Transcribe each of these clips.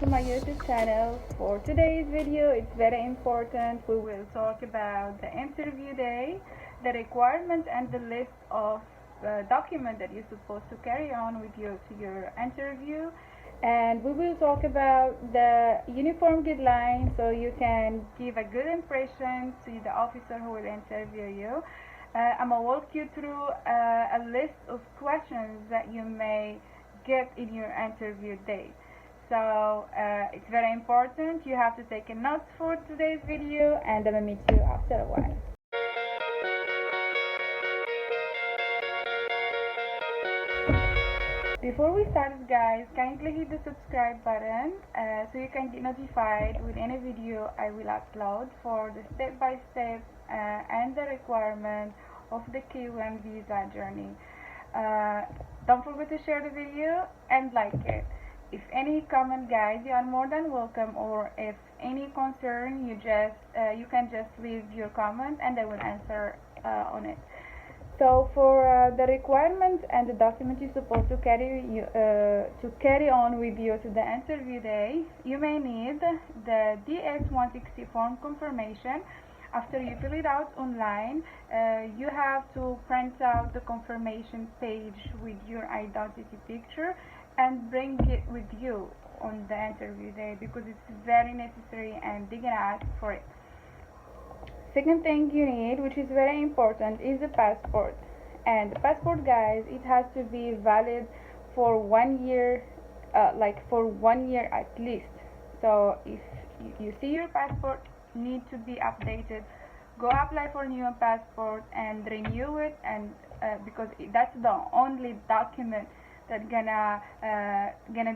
to my YouTube channel. For today's video, it's very important. We will talk about the interview day, the requirements and the list of documents that you're supposed to carry on with you to your interview. And we will talk about the uniform guidelines so you can give a good impression to the officer who will interview you. I'm going to walk you through a list of questions that you may get in your interview day. So it's very important. You have to take a note for today's video, and I will meet you after a while. Before we start, guys, kindly hit the subscribe button so you can get notified with any video I will upload for the step-by-step and the requirement of the K1 visa journey. Don't forget to share the video and like it. If any comment, guys, you are more than welcome, or if any concern, you can just leave your comment and I will answer on it. So for the requirements and the documents you're supposed to carry on with you to the interview day, you may need the DS-160 form confirmation. After you fill it out online, you have to print out the confirmation page with your identity picture and bring it with you on the interview day because it's very necessary and they're gonna ask for it. Second thing you need, which is very important, is the passport. And the passport, guys, it has to be valid for 1 year, for 1 year at least. So if you see your passport need to be updated, go apply for a new passport and renew it, and because that's the only document that's gonna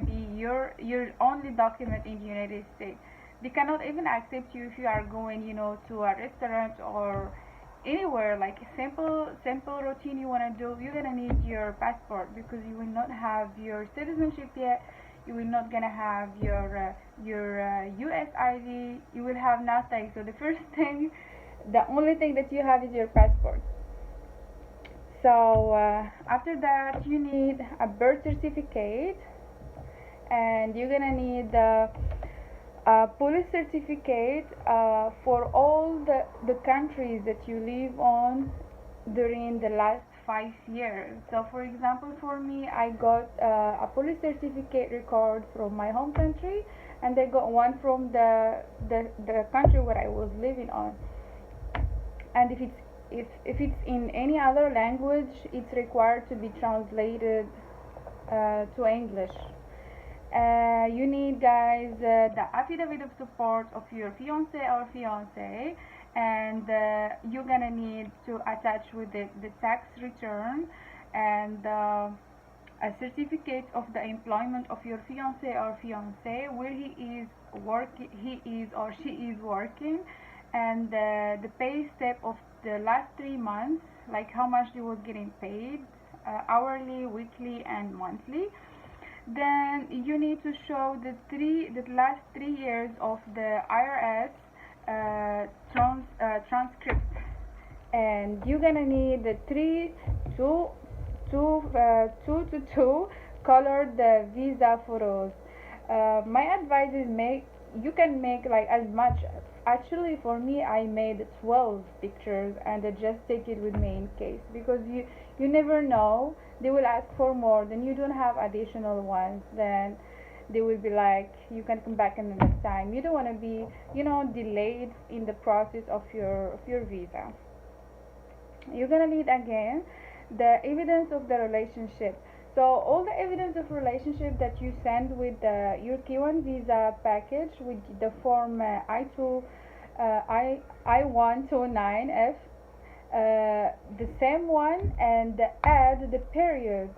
be your only document in the United States. They cannot even accept you if you are going, to a restaurant or anywhere, like a simple routine you want to do. You're gonna need your passport because you will not have your citizenship yet. You will not gonna have your US ID. You will have nothing. So the first thing, the only thing that you have is your passport. So after that, you need a birth certificate, and you're gonna need police certificate for all the countries that you live on during the last 5 years. So for example, for me, I got a police certificate record from my home country, and I got one from the country where I was living on. And if it's in any other language, it's required to be translated to English. You need, guys, the affidavit of support of your fiancé or fiancée, and you're gonna need to attach with it the tax return and a certificate of the employment of your fiancé or fiancée, where he is or she is working, and the pay step of the last 3 months, like how much they were getting paid, hourly, weekly, and monthly. Then you need to show the last 3 years of the IRS transcript, and you're gonna need the 2 to 2 colored visa photos. My advice is you can make like as much. Actually, for me, I made 12 pictures and I just take it with me in case, because you never know, they will ask for more, then you don't have additional ones, then they will be like, you can come back another time. You don't want to be delayed in the process of your visa. You're gonna need again the evidence of the relationship. So all the evidence of relationship that you send with your K1 visa package with the form I-129F, the same one, and add the period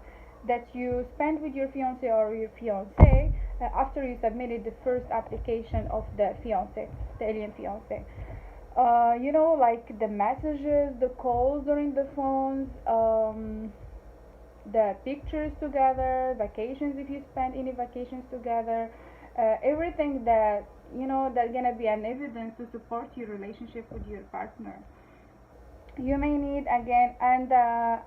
that you spent with your fiancé or your fiancée after you submitted the first application of the fiancé, the alien fiancé. Like the messages, the calls during the phones, the pictures together, vacations if you spend any vacations together, everything that that's gonna be an evidence to support your relationship with your partner. You may need again, and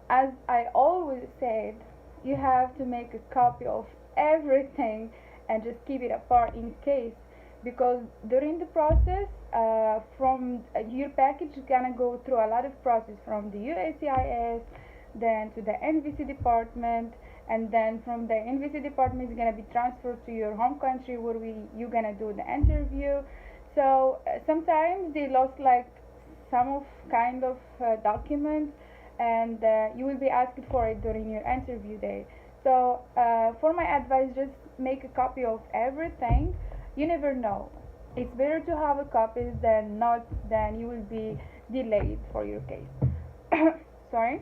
as I always said, you have to make a copy of everything and just keep it apart in case, because during the process from your package is gonna go through a lot of process from the USCIS, then to the NVC department, and then from the NVC department is gonna be transferred to your home country where you're gonna do the interview. So sometimes they lost like some of kind of documents, and you will be asked for it during your interview day. So for my advice, just make a copy of everything. You never know, it's better to have a copy than not, then you will be delayed for your case. Sorry.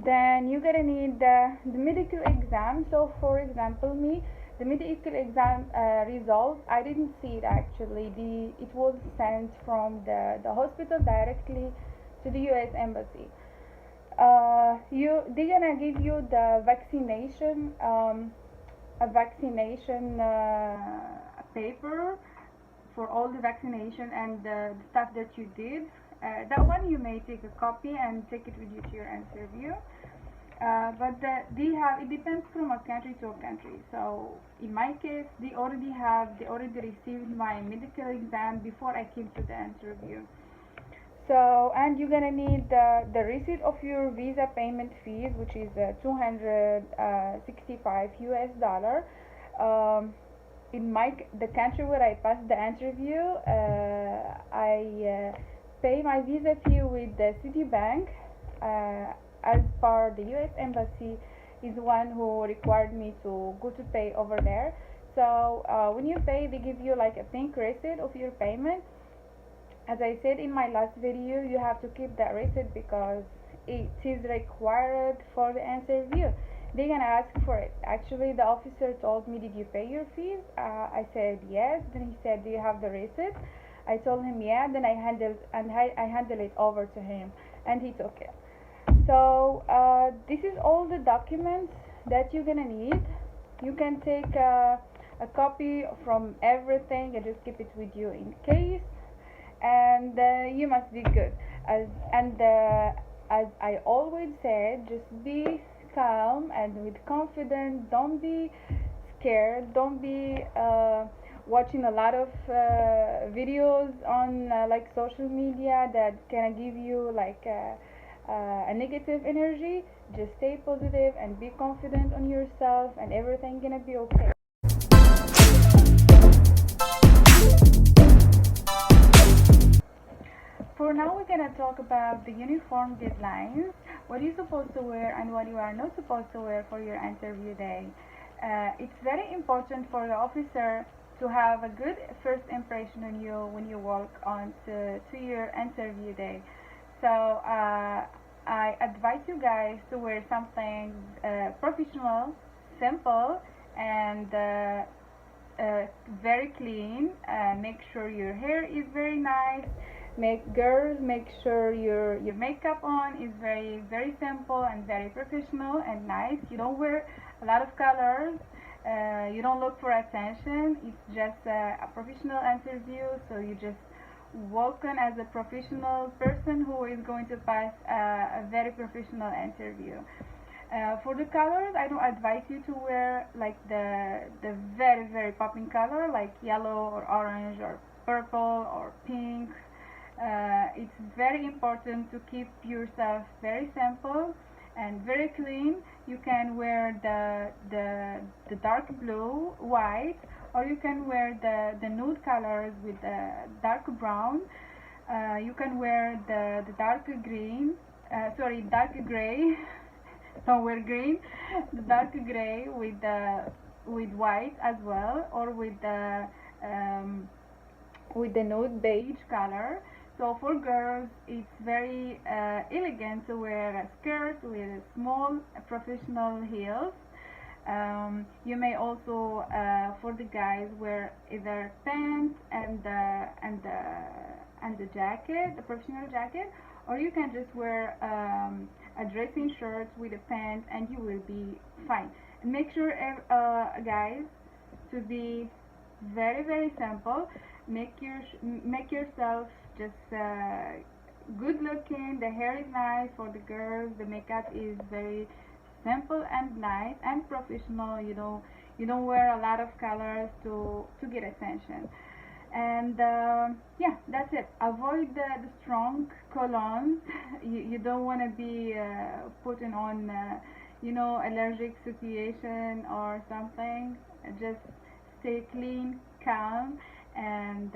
Then you're gonna need the medical exam. So for example, me, the medical exam results, I didn't see it actually. It was sent from the hospital directly to the US embassy. They're gonna give you the vaccination, a vaccination paper for all the vaccination and the stuff that you did. That one you may take a copy and take it with you to your interview. But it depends from a country to a country. So in my case, they already received my medical exam before I came to the interview. So, and you're gonna need the receipt of your visa payment fees, which is $265 US. In the country where I passed the interview, I pay my visa fee with the Citibank, as per the US embassy is the one who required me to go to pay over there. So when you pay, they give you like a pink receipt of your payment. As I said in my last video, you have to keep that receipt because it is required for the interview. They're gonna ask for it. Actually, the officer told me, "Did you pay your fees?" I said yes. Then he said, "Do you have the receipt?" I told him yeah. Then I handled it over to him, and he took it. So this is all the documents that you're gonna need. You can take a copy from everything and just keep it with you in case, and you must be good. As I always said, just be calm and with confidence. Don't be scared. Don't be watching a lot of videos on like social media that can give you like a negative energy. Just stay positive and be confident on yourself, and everything gonna be okay. For now, we're gonna talk about the uniform guidelines, what you're supposed to wear and what you are not supposed to wear for your interview day. It's very important for the officer to have a good first impression on you when you walk on to your interview day. So I advise you guys to wear something professional, simple, and very clean. Make sure your hair is very nice. Make sure your makeup on is very, very simple and very professional and nice. You don't wear a lot of colors. You don't look for attention. It's just a professional interview, so you just walk on as a professional person who is going to pass a very professional interview. For the colors, I don't advise you to wear like the very, very popping color like yellow or orange or purple or pink. It's very important to keep yourself very simple and very clean. You can wear the dark blue, white, or you can wear the nude colors with the dark brown. You can wear the dark green, dark gray. Don't wear green. The dark gray with white as well, or with the nude beige color. So for girls, it's very elegant to wear a skirt with small professional heels. You may also, for the guys, wear either pants and the jacket, the professional jacket, or you can just wear a dressing shirt with a pants, and you will be fine. And make sure, guys, to be very, very simple. Make yourself just good looking. The hair is nice for the girls. The makeup is very simple and nice and professional. You you don't wear a lot of colors to get attention. And yeah, that's it. Avoid the strong colognes. You don't want to be putting on allergic situation or something. Just stay clean, calm, and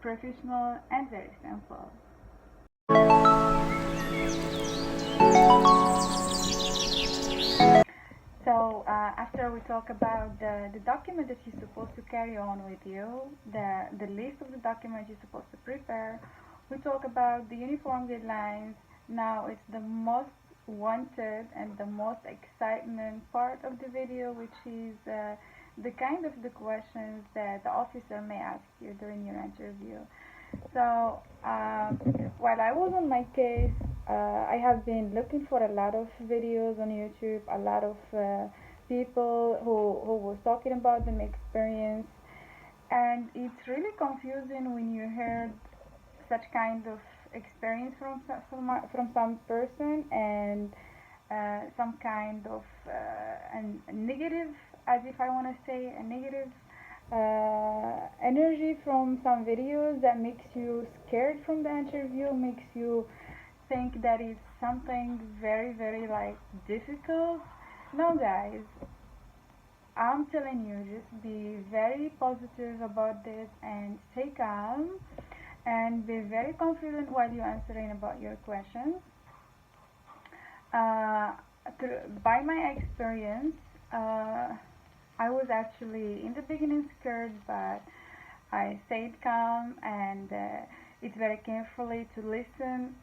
professional, and very simple. So after we talk about the document that you're supposed to carry on with you, the list of the documents you're supposed to prepare, we talk about the uniform guidelines. Now it's the most wanted and the most excitement part of the video, which is the kind of the questions that the officer may ask you during your interview. So while I was on my case, I have been looking for a lot of videos on YouTube, a lot of people who was talking about them experience, and it's really confusing when you hear such kind of experience from some person, and some kind of a negative, as if I want to say a negative energy from some videos that makes you scared from the interview, makes you think that it's something very, very like difficult. No, guys, I'm telling you, just be very positive about this and stay calm and be very confident while you're answering about your questions. By my experience, I was actually in the beginning scared, but I stayed calm and it's very carefully to listen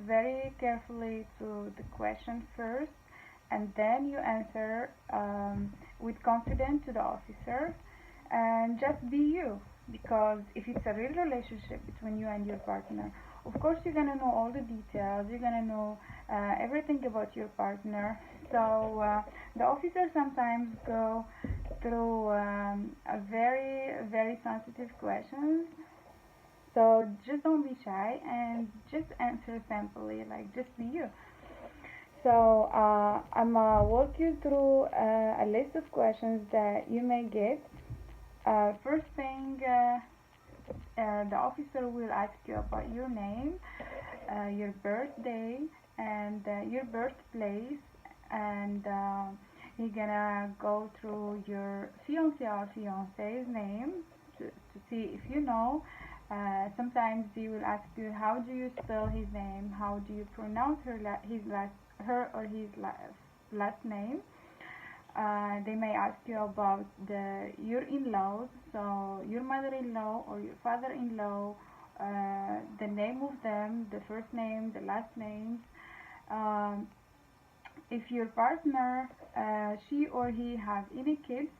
very carefully to the question first, and then you answer with confidence to the officer, and just be you, because if it's a real relationship between you and your partner, of course you're gonna know all the details, you're gonna know everything about your partner. So the officers sometimes go through a very, very sensitive questions. So just don't be shy and just answer simply, like just be you. So I'm gonna walk you through a list of questions that you may get. First thing, the officer will ask you about your name, your birthday, and your birthplace, and he's gonna go through your fiancé or fiancé's name to see if you know. Sometimes he will ask you how do you spell his name, how do you pronounce her or his last name. They may ask you about your in-laws, so your mother-in-law or your father-in-law, the name of them, the first name, the last names. If your partner, she or he have any kids,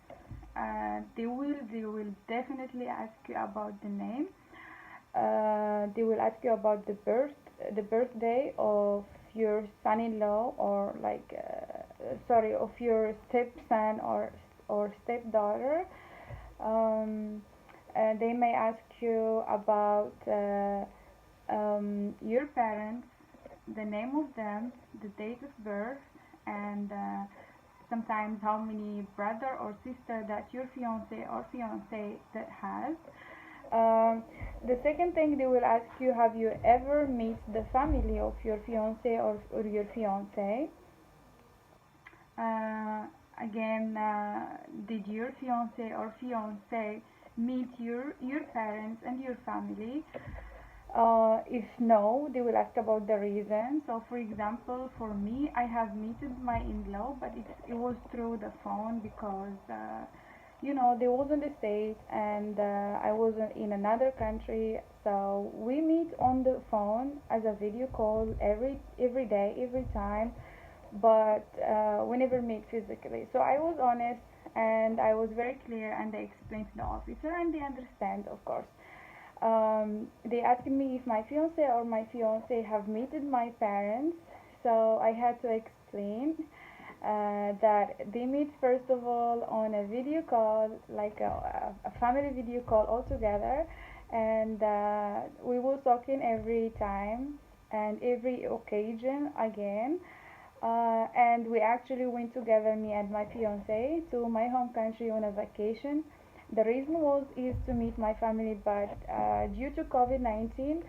they will definitely ask you about the name. They will ask you about the birthday of your son-in-law, or of your stepson or stepdaughter. They may ask you about your parents, the name of them, the date of birth, and sometimes how many brother or sister that your fiancé or fiancée that has. The second thing they will ask you, have you ever met the family of your fiancé or your fiancée? Again, did your fiancé or fiancée meet your parents and your family? If no, they will ask about the reason. So for example, for me, I have met my in-law, but it was through the phone, because they was in the States and I was in another country, so we meet on the phone as a video call every day, every time, but we never meet physically. So I was honest and I was very clear, and I explained to the officer, and they understand, of course. They asked me if my fiance or my fiance have met my parents, so I had to explain that they meet first of all on a video call, like a family video call all together, and we were talking every time and every occasion again. and we actually went together, me and my fiance, to my home country on a vacation. The reason is to meet my family, but due to COVID-19,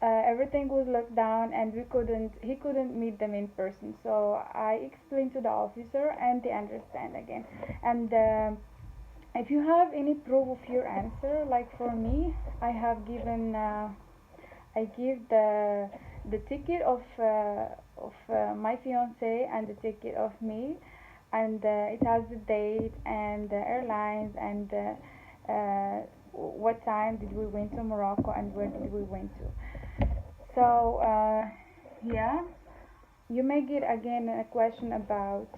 everything was locked down and he couldn't meet them in person. So I explained to the officer and they understand again. And if you have any proof of your answer, like for me, I have given I give the ticket of my fiance and the ticket of me, and it has the date and the airlines and what time did we went to Morocco and where did we went to. So yeah, you may get again a question about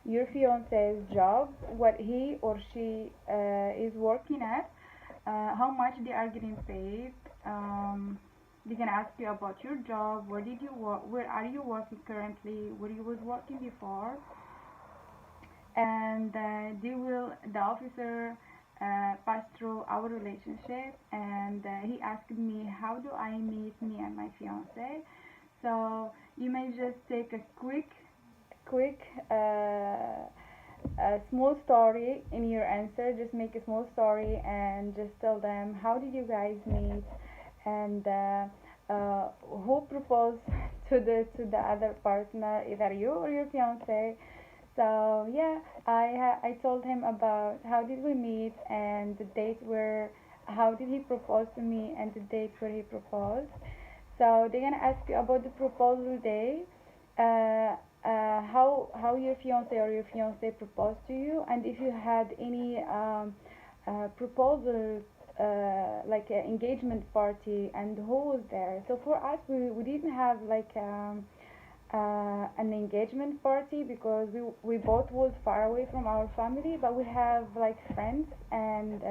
your fiance's job, what he or she is working at, how much they are getting paid. They can ask you about your job, where did you work, where are you working currently, where you was working before, and the officer pass through our relationship, and he asked me how do I meet me and my fiance. So you may just take a quick a small story in your answer. Just make a small story and just tell them how did you guys meet, and who proposed to the other partner, either you or your fiance. So yeah, I told him about how did we meet and the date where how did he propose to me and the date where he proposed. So they're gonna ask you about the proposal day, how your fiance or your fiance proposed to you, and if you had any proposal like an engagement party and who was there. So for us, we didn't have like an engagement party because we both was far away from our family, but we have like friends and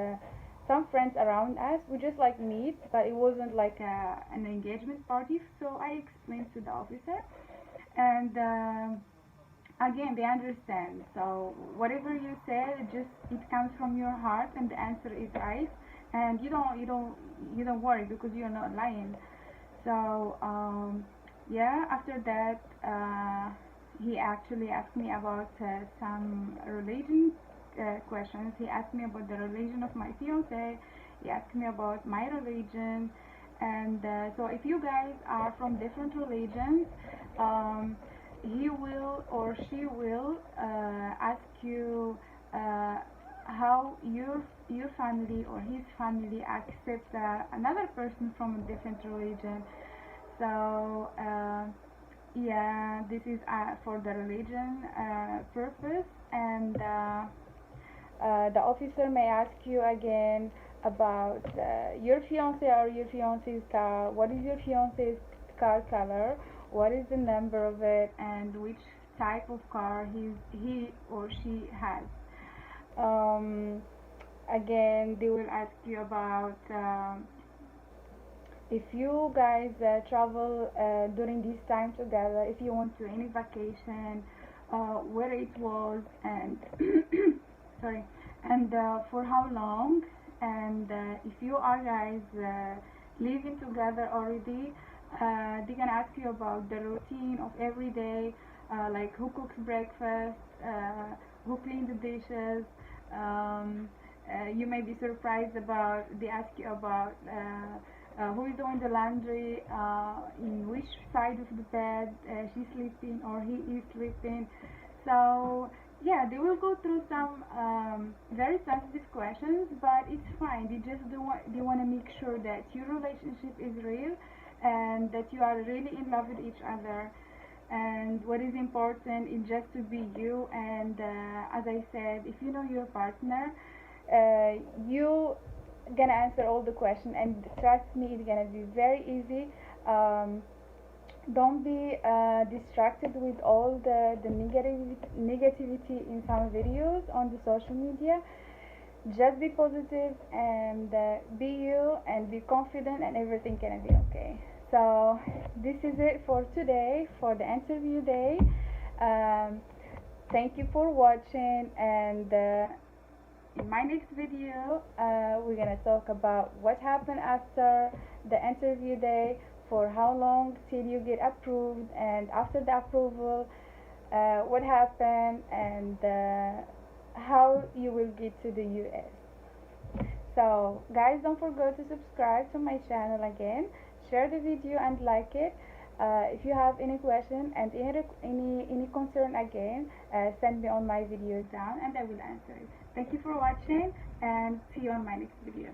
some friends around us. We just like meet, but it wasn't like an engagement party. So I explained to the officer, and again they understand. So whatever you said, it comes from your heart, and the answer is right, and you don't worry because you're not lying. So yeah, after that he actually asked me about some religion questions. He asked me about the religion of my fiance. He asked me about my religion, and so if you guys are from different religions, he will or she will ask you how your family or his family accepts another person from a different religion. So yeah, this is for the religion purpose, and the officer may ask you again about your fiance or your fiance's car. What is your fiance's car color? What is the number of it, and which type of car he or she has. Again, they will ask you about if you guys travel during this time together, if you went to any vacation, where it was, and sorry, and for how long, and if you are guys living together already, they can ask you about the routine of every day, like who cooks breakfast, who cleans the dishes. You may be surprised about they ask you about who is doing the laundry, in which side of the bed she's sleeping or he is sleeping. So yeah, they will go through some very sensitive questions, but it's fine. They want to make sure that your relationship is real and that you are really in love with each other. And what is important is just to be you. And as I said, if you know your partner, you gonna answer all the questions, and trust me, it's gonna be very easy. Don't be distracted with all the negativity in some videos on the social media. Just be positive and be you and be confident, and everything gonna be okay. So this is it for today, for the interview day. Thank you for watching, and in my next video we're gonna talk about what happened after the interview day, for how long till you get approved, and after the approval what happened, and how you will get to the US. So guys, don't forget to subscribe to my channel again, share the video and like it. If you have any question and any concern again, send me on my video down and I will answer it. Thank you for watching and see you on my next video.